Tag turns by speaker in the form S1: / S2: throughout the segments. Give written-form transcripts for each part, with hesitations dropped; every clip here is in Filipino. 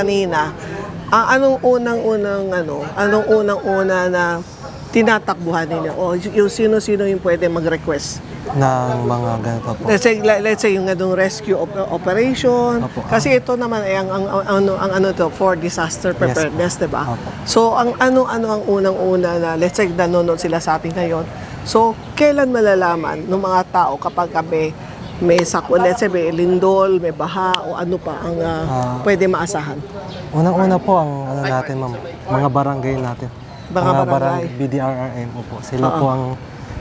S1: Kanina, anong unang-unang anong unang-una na tinatakbuhan ninyo? O yung sino-sino yung pwede mag-request?
S2: ng mga ganito po.
S1: Let's say yung ganung rescue operation.
S2: Opo.
S1: Kasi ito naman ay ang to for disaster preparedness,
S2: Yes,
S1: 'di ba?
S2: opo.
S1: So ang ang unang-una na let's say nanonood sila sa atin ngayon. So kailan malalaman ng mga tao kapag may sakwa, let's say may lindol, may baha o ano pa ang pwede maasahan?
S2: Unang-una po ang ano natin, ma'am, mga barangay natin.
S1: Mga barangay.
S2: BDRRM po. Sila po ang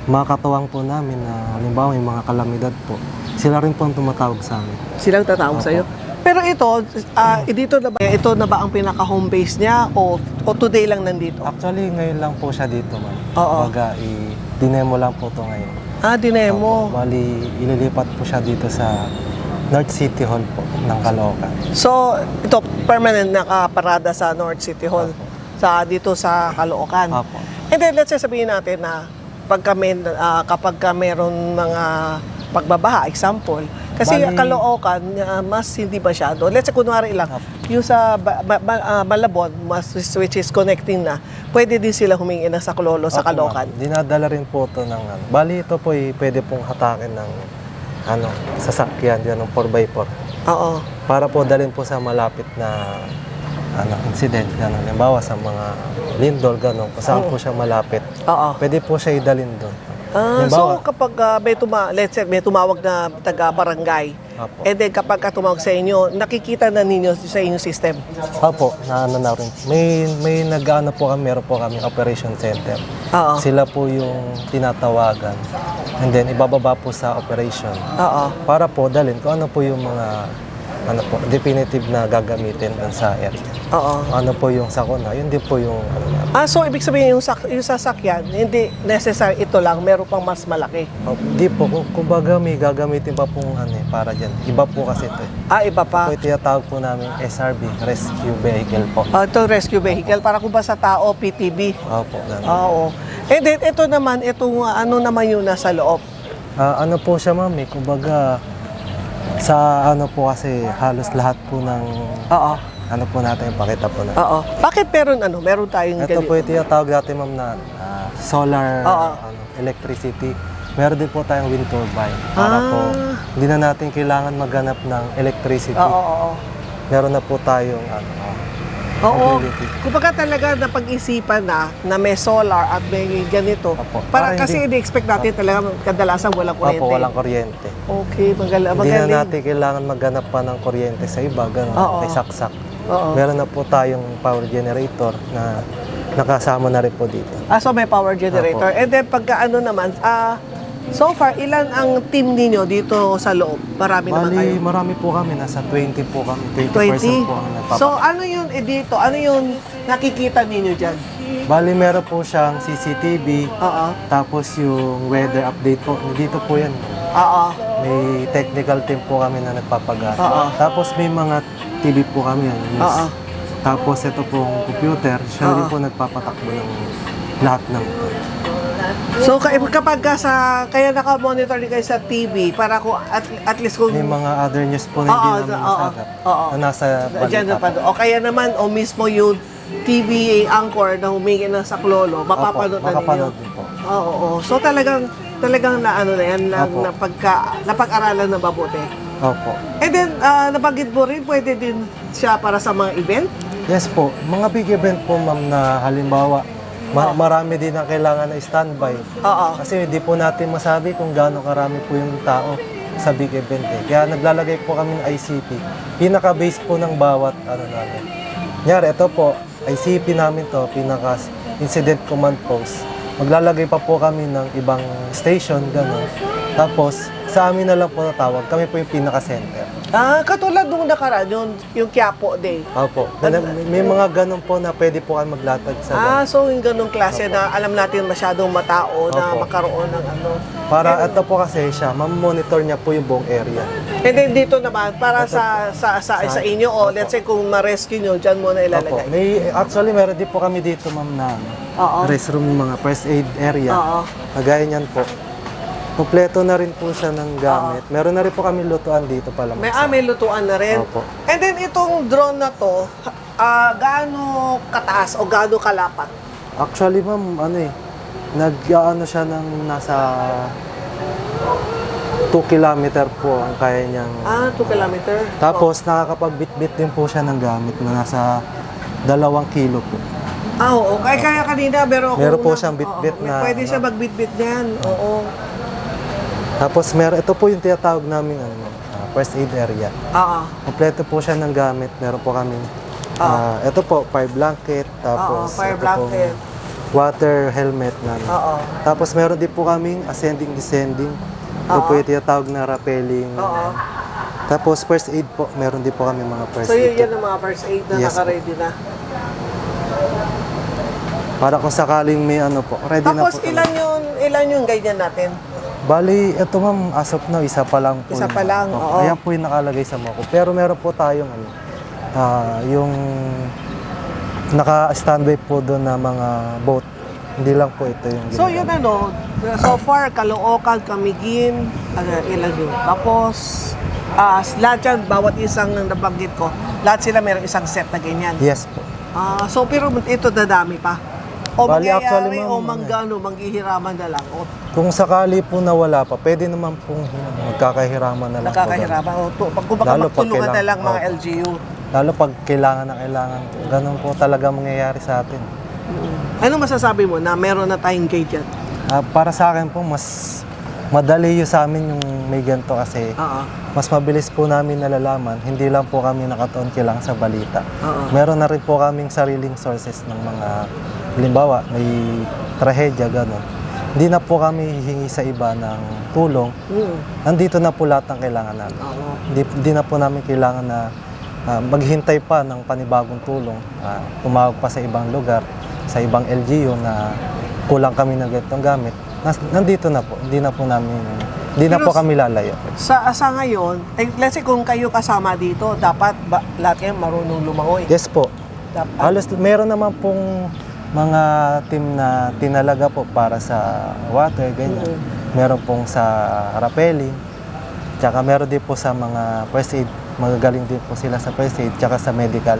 S2: makakatuwang po namin na halimbawa may mga kalamidad po. Sila rin po ang tumatawag sa amin.
S1: Silang tatawag sa iyo. Pero ito na ba ang pinaka home base niya o today lang nandito?
S2: Actually, ngayon lang po siya dito, ma'am.
S1: Oo.
S2: Baga, i-dinemo lang po ito ngayon.
S1: Dinemo.
S2: Bali, ililipat po siya dito sa North City Hall po ng Caloocan.
S1: So, ito permanent nakaparada sa North City Hall dito sa Caloocan.
S2: Apo.
S1: And then let's say sabihin natin na kapag meron mga pagbabaha, example, kasi Caloocan mas hindi masyado. Let's say kunwari lang, yung sa Malabon, which is connecting na, pwede din sila humingi ng saklolo sa Caloocan.
S2: Dinadala rin po ito ng bali ito po pwede pong hatakin ng sasakyan yan ng 4x4.
S1: Oo.
S2: Para po dalhin po sa malapit na incident, gano'n. Halimbawa sa mga lindol, gano'n. Kung saan po siya malapit.
S1: Oo.
S2: Pwede po siya idalhin doon.
S1: So kapag let's say may tumawag na taga-barangay,
S2: Apo.
S1: and then kapag tumawag sa inyo, nakikita na ninyo sa inyong system?
S2: Opo, na rin. May nag-ano po kami, meron po kami operation center.
S1: Oo.
S2: Sila po yung tinatawagan. And then ibababa po sa operation.
S1: Oo.
S2: Para po dalhin kung ano po yung mga definitive na gagamitin dun sa area.
S1: Oo.
S2: Ano po yung sakuna, yun din po yung
S1: So ibig sabihin yung sasakyan, hindi necessary ito lang, meron pang mas malaki.
S2: Di po, kumbaga may gagamitin pa pong para dyan. Iba po kasi ito.
S1: Iba pa.
S2: Ito yung tinatawag po namin SRV, Rescue Vehicle po.
S1: Ito rescue vehicle, para kung ba sa tao, PTB.
S2: Opo, ganun.
S1: Oo. And then ito naman, ano naman yung nasa loob?
S2: Ano po siya, ma'am, kumbaga sa po kasi halos lahat po ng
S1: Oo.
S2: po natin, pakita po na.
S1: Oo. Bakit meron tayong
S2: Ito po yung tinatawag natin, ma'am, na solar electricity. Meron din po tayong wind turbine. Para po, hindi na natin kailangan maghanap ng electricity.
S1: Oo.
S2: Meron na po tayong
S1: Oo.
S2: ability.
S1: Kumbaga talaga napag-isipan na may solar at may ganito.
S2: Opo.
S1: Para
S2: Para
S1: kasi ini-expect natin talaga kadalasan walang kuryente.
S2: Opo, walang kuryente.
S1: Okay,
S2: Hindi
S1: magaling.
S2: na natin kailangan maghanap pa ng kuryente sa iba, gano'n, may saksak.
S1: Oo.
S2: Meron na po tayong power generator na nakasama na rin po dito.
S1: So may power generator.
S2: Opo.
S1: And then pagka naman, so far, ilan ang team ninyo dito sa loob? Marami naman kayo?
S2: Bali, marami po kami. Nasa 20 po kami. 20%
S1: 20?
S2: po ang nagpapakita.
S1: So ano yun dito? Ano yung nakikita ninyo dyan?
S2: Bali, meron po siyang CCTV.
S1: Oo.
S2: Tapos yung weather update po. Dito po yan.
S1: Oo.
S2: May technical team po kami na nagpapagana.
S1: Oo.
S2: Tapos may mga TV po kami. News.
S1: Oo.
S2: Tapos ito pong computer. Siya rin po nagpapatakbo ng lahat ng ito.
S1: So kapag kaya naka-monitor din kayo sa TV para ko at least kung
S2: May mga other news po na hindi namin nasagap. Na nasa
S1: dyan na
S2: balita
S1: pa. O kaya naman mismo yung TV anchor na humingi ng saklolo, mapapanood na ninyo.
S2: Makapanood din po.
S1: Oo. So talagang na yan,
S2: Opo.
S1: napag-aralan na mabuti.
S2: Opo.
S1: And then, nabanggit mo rin, pwede din siya para sa mga event?
S2: Yes po. Mga big event po, ma'am, na halimbawa, marami din ang kailangan na standby.
S1: Oo.
S2: Kasi hindi po natin masabi kung gaano karami po yung tao sa big event. Kaya naglalagay po kami ng ICP. Pinaka-base po ng bawat namin. Nyari, ito po, ICP namin to, pinaka-incident command post. Maglalagay pa po kami ng ibang station, gano'n. Tapos, sa amin na lang po natawag. Kami po yung pinaka-center.
S1: Katulad nung nakaraan, yung Quiapo Day.
S2: Opo. May mga ganun po na pwede po kayo maglatag sa
S1: So yung ganung klase na alam natin masyadong matao na
S2: Opo.
S1: magkaroon ng
S2: Para ito po kasi siya, mamonitor niya po yung buong area.
S1: And then dito naman, para sa inyo, o let's say kung ma-rescue nyo, dyan muna
S2: Opo.
S1: ilalagay.
S2: Actually, meron din po kami dito, ma'am, na
S1: Oo.
S2: restroom, mga first aid area.
S1: Oo.
S2: Kagaya niyan po. Kompleto na rin po siya ng gamit. Meron na rin po kami lutuan dito pa lang.
S1: May lutuan na rin.
S2: Opo.
S1: And then itong drone na to, gaano kataas o gaano kalapat?
S2: Actually, ma'am, nag-ano siya ng nasa 2 kilometer po ang kaya niyang...
S1: 2 kilometer.
S2: Tapos, nakakapagbitbit din po siya ng gamit na nasa 2 kilo po.
S1: Oo. Kaya kanina,
S2: Meron po siyang bitbit na...
S1: Pwede siya magbitbit niyan. Oo.
S2: Tapos, ito po yung tinatawag namin first aid area.
S1: Oo.
S2: Kompleto po siya ng gamit. Meron po kaming... ito po, fire blanket. Tapos,
S1: fire
S2: ito
S1: blanket.
S2: pong water helmet namin.
S1: Oo.
S2: Tapos, meron din po kaming ascending, descending. Ito po yung tinatawag na rappelling.
S1: Oo.
S2: Tapos, first aid po. Meron din po kami mga first
S1: So,
S2: aid.
S1: yan ang mga first aid na
S2: Yes,
S1: naka-ready na.
S2: Para kung sakaling may ready na po.
S1: Tapos, ilan yung ganyan natin?
S2: Bali, ito ma'am, as of now, isa pa lang po.
S1: Isa pa lang, oo.
S2: Ayan po yung nakalagay sa mako. Pero meron po tayong yung naka-standby po doon na mga boat. Hindi lang po ito yung
S1: So, yun so far, Caloocan, Camiguin, ilan yun. Tapos, lahat yan, bawat isang nabanggit ko, lahat sila meron isang set na ganyan.
S2: Yes po.
S1: So, pero ito dadami pa. O
S2: Bali,
S1: mangyayari,
S2: actually, ma'am,
S1: o manghihiraman na lang. O
S2: Kung sakali po nawala pa, pwede naman pong magkakahiraman na lang.
S1: nakakahiraman. O kumbaga
S2: Lalo pag
S1: magtulungan na
S2: kailangan-
S1: lang mga
S2: Opo.
S1: LGU.
S2: Lalo pag kailangan na kailangan. Ganun po talaga mangyayari sa atin.
S1: Ano masasabi mo na meron na tayong gate yan?
S2: Para sa akin po, mas madali yung sa amin yung may ganito kasi
S1: Oo.
S2: mas mabilis po namin nalalaman. Hindi lang po kami nakatuon lang sa balita.
S1: Oo.
S2: Meron na rin po kaming sariling sources ng mga, halimbawa, may trahedya, gano'n. Hindi na po kami hihingi sa iba ng tulong. Nandito na po lahat ng kailangan namin.
S1: Oo.
S2: Hindi na po namin kailangan na maghintay pa ng panibagong tulong. Tumawag pa sa ibang lugar, sa ibang LGU na kulang kami ng ganitong gamit. Nandito na po. Hindi na po kami lalayo.
S1: Sa ngayon, let's say kung kayo kasama dito, dapat lahat kayo marunong lumangoy.
S2: Yes po.
S1: Dapat.
S2: Halos meron naman pong mga team na tinalaga po para sa water, ganyan. Meron pong sa rappelling. Tsaka meron din po sa mga first aid. Magagaling din po sila sa first aid, tsaka sa medical.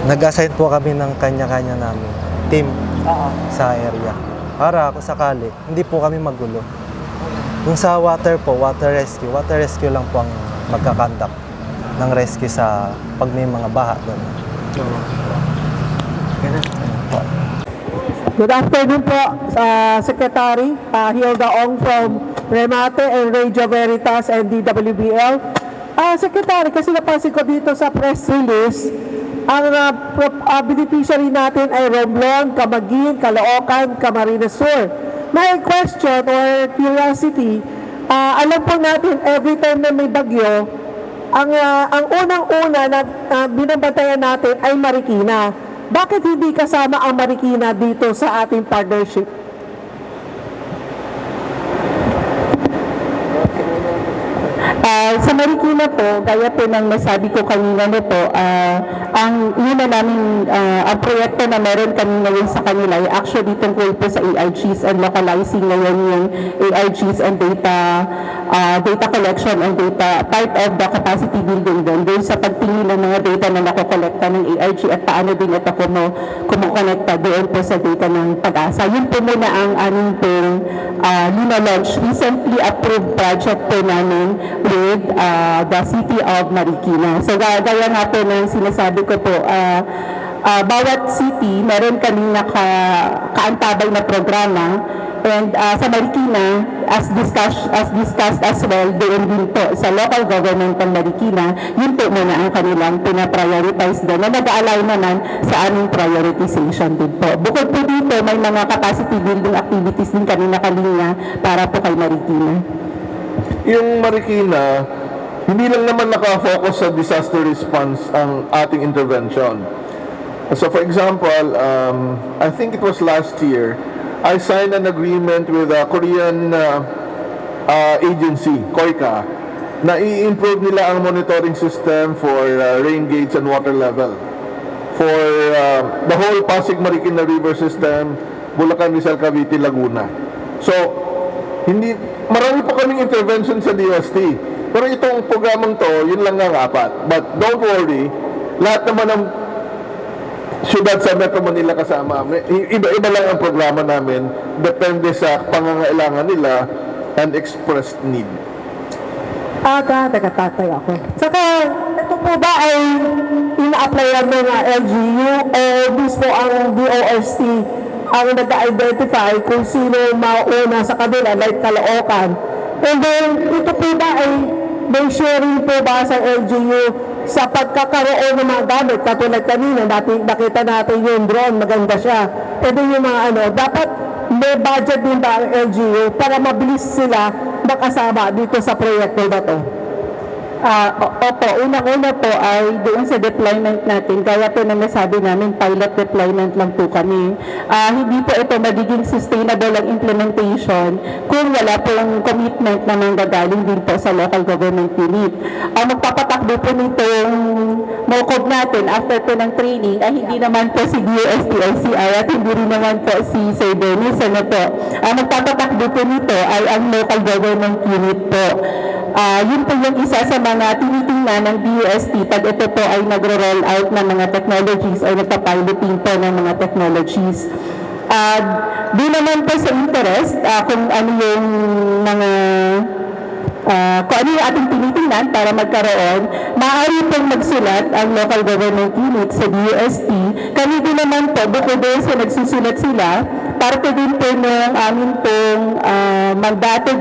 S2: Nag-assign po kami ng kanya-kanya namin team sa area. Para kung sakali, hindi po kami magulo. Kung sa water po, water rescue lang po ang magkakandak ng rescue sa pag may mga baha doon.
S1: Good afternoon po, Secretary Hilda Ong from Remate and Radio Veritas and DWBL. Secretary, kasi napansin ko dito sa press release, ang beneficiary natin ay Romblon, Camiguin, Caloocan, Camarines Sur. My question or curiosity, alam po natin every time na may bagyo, ang unang-una na binabantayan natin ay Marikina. Bakit hindi kasama ang Marikina dito sa ating partnership?
S3: Sa Marikina po, gaya po ng nasabi ko kanina po, ang una namin, ang proyekto na meron kami ngayon sa kanila ay actually tungkol po sa ARGs and localizing ngayon yung ARGs and data collection and data, part of the capacity building doon sa pagtingin ng mga data na nakokolekta ng ARG at paano din ito kumukonekta doon po sa data ng pag-asa. Yun po muna ang aming pong launch recently approved project po namin with the City of Marikina. So gaya nga po ng sinasabi ko po, bawat city meron kaming kaantabay na programa. And sa Marikina, as discussed as well, doon din po sa local government ng Marikina, yun po muna ang kanilang pinaprioritize doon na nag-align naman sa aming prioritization din po. Bukod po dito, may mga capacity building activities din kami nakalinya para po kay Marikina.
S4: Yung Marikina, hindi lang naman naka-focus sa disaster response ang ating intervention. So for example, I think it was last year, I signed an agreement with a Korean agency, KOICA, na i-improve nila ang monitoring system for rain gauge and water level for the whole Pasig Marikina River system, Bulacan, Rizal, Cavite, Laguna. So, hindi, marami pa kaming intervention sa DOST. Pero itong programang to, yun lang ang apat. But don't worry, lahat naman ng syudad sa Metro Manila kasama. Iba-iba lang ang programa namin, depende sa pangangailangan nila and expressed need.
S5: Nagatatay ako. Saka, ito po ba ay ina-applyan ng LGU o mismo ang DOST ang nag-identify kung sino mauna sa kanila, like Caloocan? And then, ito po ba ay may sharing po ba sa LGU sa pagkakaroon ng mga gamit? Katulad kanina, nakita natin yung drone, maganda siya. Ito yung mga dapat may budget din ba ang LGU para mabilis sila makasama dito sa proyekto na to?
S3: Opo, unang-una po ay doon sa deployment natin, kaya po na nasabi namin, pilot deployment lang po kami. Hindi po ito magiging sustainable ang implementation kung wala pong commitment na manggagaling din po sa local government unit. Ang magpapatakbo po nitong MOCOG natin after po ng training ay hindi naman po si DOST-LCI at hindi rin naman po si Sir Dennis. Ang magpapatakbo po nito ay ang local government unit po. Yun po yung isa sa mga tinitingnan ng DOST pag ito po ay nagro-roll out ng mga technologies o nagpa-piloting po ng mga technologies. Di naman po sa interest kung ano yung mga kung ano yung ating tinitingnan para magkaroon, maaari pong magsulat ang local government unit sa DOST. Kami din naman po, bukod doon sa nagsusulat sila, parte din po ng amin pong mandato